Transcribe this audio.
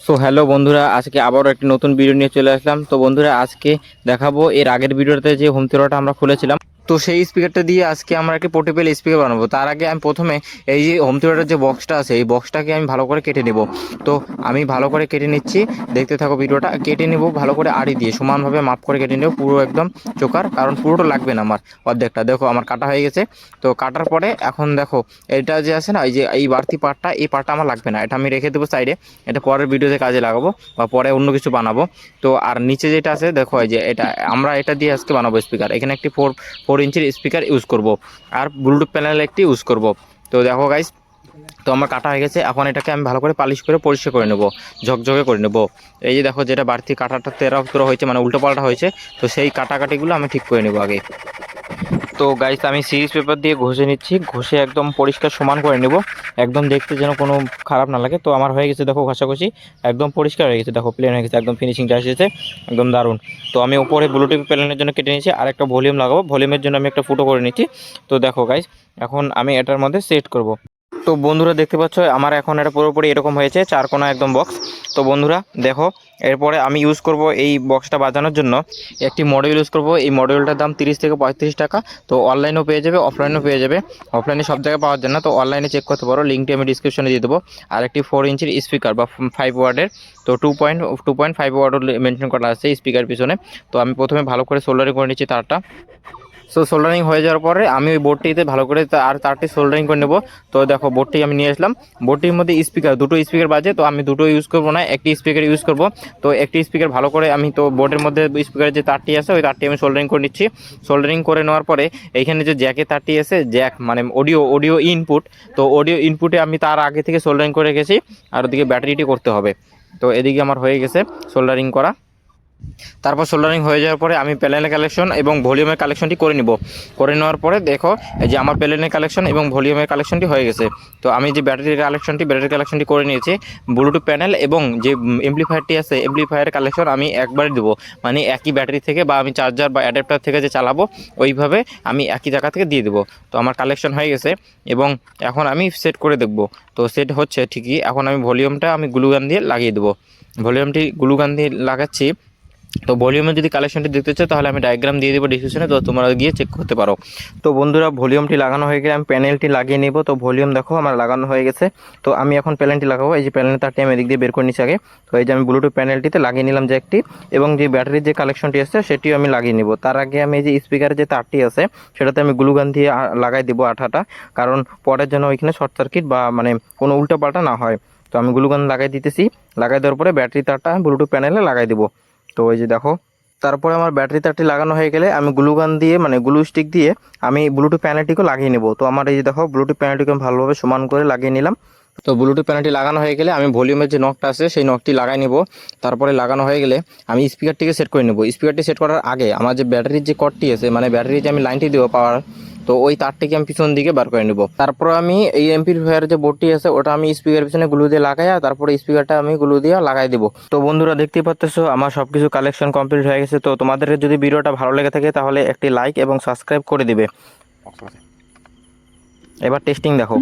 So hello বন্ধুরা, আজকে আবারও একটি নতুন ভিডিও নিয়ে চলে আসলাম। তো বন্ধুরা, আজকে দেখাবো এর আগের ভিডিওতে যে হোম থিয়েটারটা আমরা খুলেছিলাম, তো সেই স্পিকারটা দিয়ে আজকে আমরা একটি পোর্টেবল স্পিকার বানাবো। তার আগে আমি প্রথমে এই যে হোম থিয়েটারের যে বক্সটা আছে, এই বক্সটাকে আমি ভালো করে কেটে নেব। তো আমি ভালো করে কেটে নিচ্ছি, দেখতে থাকো ভিডিওটা। কেটে নেব ভালো করে আড়ি দিয়ে, সমানভাবে মাপ করে কেটে নেব, পুরো একদম চোকার, কারণ পুরোটা লাগবে না আমার, অর্ধেকটা। দেখো আমার কাটা হয়ে গেছে। তো কাটার পরে এখন দেখো এটা যে আছে না, এই যে এই বাড়তি পার্টটা, এই পার্টটা আমার লাগবে না, এটা আমি রেখে দেবো সাইডে। এটা পরের ভিডিওতে কাজে লাগাবো বা পরে অন্য কিছু বানাবো। তো আর নিচে যেটা আছে দেখো, এই যে এটা আমরা এটা দিয়ে আজকে বানাবো স্পিকার। এখানে একটি 4 ইঞ্চির স্পিকার ইউজ করব, আর ব্লুটুথ প্যানেল একটি ইউজ করব। তো দেখো গাইস, তো আমার কাটা হয়ে গেছে। এখন এটাকে আমি ভালো করে পালিশ করে পরিষ্কার করে নেব, ঝকঝকে করে নেব। এই যে দেখো, যেটা বাড়তি কাটাটা তেরা উত্তর হয়েছে, মানে উল্টো পাল্টা হয়েছে, তো সেই কাটাকাটিগুলো আমি ঠিক করে নেব আগে। তো গাইস, আমি সিরিজ পেপার দিয়ে ঘষে নিচ্ছি, ঘষে একদম পরিষ্কার সমান করে নেব, একদম দেখতে যেন কোনো খারাপ না লাগে। তো আমার হয়ে গেছে, দেখো ঘষাঘষি একদম পরিষ্কার হয়ে গেছে, দেখো প্লেন হয়ে গেছে, একদম ফিনিশিংটা এসেছে, একদম দারুণ। তো আমি উপরে ব্লুটুথ প্যানেলের জন্য কেটে নিয়েছি, আর একটা ভলিউম লাগাবো, ভলিউমের জন্য আমি একটা ফুটো করে নিচ্ছি। তো দেখো গাইস, এখন আমি এটার মধ্যে সেট করব। তো বন্ধুরা দেখতে পাচ্ছ, আমার এখন এটা পুরোপুরি এরকম হয়েছে, চারকোনা একদম বক্স। তো বন্ধুরা দেখো, এরপরে আমি ইউজ করব এই বক্সটা বাজানোর জন্য একটি মডিউল ইউজ করব। এই মডিউলটার দাম 30 থেকে 35 টাকা। তো অনলাইনেও পেয়ে যাবে, অফলাইনেও পেয়ে যাবে। অফলাইনে সব জায়গায় পাওয়া যায় না, তো অনলাইনে চেক করতে পারো, লিঙ্কটি আমি ডিসক্রিপশনে দিয়ে দেবো। আর একটি 4 ইঞ্চির স্পিকার বা 5 ওয়ার্ডের, তো 2.5 ওয়ার্ড মেনশন করা আছে স্পিকার পিছনে। তো আমি প্রথমে ভালো করে সোল্ডারিং করে নিচ্ছি তারটা। সো সোল্ডারিং হয়ে যাওয়ার পরে আমি ওই বোর্ডটিতে ভালো করে আর তারটি সোল্ডারিং করে নেব। তো দেখো, বোর্ডটি আমি নিয়ে আসলাম, বোর্ডটির মধ্যে স্পিকার, দুটো স্পিকার বাজে, তো আমি দুটো ইউজ করবো না, একটি স্পিকার ইউজ করব। তো একটি স্পিকার ভালো করে আমি, তো বোর্ডের মধ্যে স্পিকারের যে তারটি আছে, ওই তারটি আমি সোল্ডারিং করে নিচ্ছি। সোল্ডারিং করে নেওয়ার পরে এইখানে যে জ্যাকের তারটি আছে, জ্যাক মানে অডিও ইনপুট, তো অডিও ইনপুটে আমি তার আগে থেকে সোল্ডারিং করে রেখেছি, আর ওদিকে ব্যাটারিটি করতে হবে। তো এদিকে আমার হয়ে গেছে সোল্ডারিং করা। তারপর সোল্ডারিং হয়ে যাওয়ার পরে আমি প্যানেলের কালেকশন এবং ভলিউমের কালেকশনটি করে নিব। করে নেওয়ার পরে দেখো, এই যে আমার প্যানেলের কালেকশন এবং ভলিউমের কালেকশনটি হয়ে গেছে। তো আমি যে ব্যাটারির কালেকশনটি করে নিয়েছি, ব্লুটুথ প্যানেল এবং যে এমপ্লিফায়ারটি আছে, এমপ্লিফায়ারের কালেকশন আমি একবারই দেবো, মানে একই ব্যাটারি থেকে, বা আমি চার্জার বা অ্যাডাপ্টার থেকে যে চালাবো, ওইভাবে আমি একই জায়গা থেকে দিয়ে দেবো। তো আমার কালেকশন হয়ে গেছে, এবং এখন আমি সেট করে দেখব। তো সেট হচ্ছে ঠিকই। এখন আমি ভলিউমটা আমি গ্লুগান দিয়ে লাগিয়ে দেবো, ভলিউমটি গ্লুগান দিয়ে লাগাচ্ছি। তো ভলিউমের যদি কালেকশনটি দেখতে চাও, তাহলে আমি ডায়াগ্রাম দিয়ে দেবো ডিসক্রিপশনে, তো তোমরা গিয়ে চেক করতে পারো। তো বন্ধুরা, ভলিউমটি লাগানো হয়ে গেলে আমি প্যানেলটি লাগিয়ে নেব। তো ভলিউম দেখো আমার লাগানো হয়ে গেছে। তো আমি এখন প্যানেলটি লাগাবো। এই যে প্যানেল তারটি আমি এদিক দিয়ে বের করে নিচ্ছি আগে। তো এই যে আমি ব্লুটুথ প্যানেলটিতে লাগিয়ে নিলাম যে একটি, এবং যে ব্যাটারির যে কালেকশনটি আছে সেটিও আমি লাগিয়ে নিব। তার আগে আমি এই যে স্পিকারের যে তারটি আছে, সেটাতে আমি গ্লুগান দিয়ে লাগাই দেবো আঠাটা, কারণ পরের জন্য ওইখানে শর্ট সার্কিট বা মানে কোনো উল্টো পাল্টা না হয়। তো আমি গ্লুগান লাগাই দিতেছি। লাগাই দেওয়ার পরে ব্যাটারি তারটা ব্লুটুথ প্যানেলে লাগাই দেবো। তো এই যে দেখো, তারপরে আমার ব্যাটারি তারটি লাগানো হয়ে গেলে আমি গ্লুগান দিয়ে, মানে গ্লু স্টিক দিয়ে আমি ব্লুটুথ প্যানেলটিকে লাগিয়ে নেব। তো আমার এই যে দেখো, ব্লুটুথ প্যানেলটিকে আমি ভালোভাবে সমান করে লাগিয়ে নিলাম। তো ব্লুটুথ প্যানেলটি লাগানো হয়ে গেলে আমি ভলিউমের যে নকটা আছে, সেই নকটি লাগাই নেব। তারপরে লাগানো হয়ে গেলে আমি স্পিকারটিকে সেট করে নেব। স্পিকারটি সেট করার আগে আমার যে ব্যাটারির যে কর্ডটি আছে, মানে ব্যাটারির যে আমি লাইনটি দেবো পাওয়ার, তো ওই তারটিকে আমি পিছন দিকে বার করে নেব। তারপর আমি এই এমপ্লিফায়ারের যে বোর্ডটি আছে, ওটা আমি স্পিকার পিছনে গ্লু দিয়ে লাগাই, আর তারপরে স্পিকারটা আমি গ্লু দিয়ে লাগাই দেবো। তো বন্ধুরা দেখতেই পাচ্ছ, আমার সবকিছু কালেকশন কমপ্লিট হয়ে গেছে। তো তোমাদের যদি ভিডিওটা ভালো লেগে থাকে, তাহলে একটি লাইক এবং সাবস্ক্রাইব করে দিবে। এবার টেস্টিং দেখো।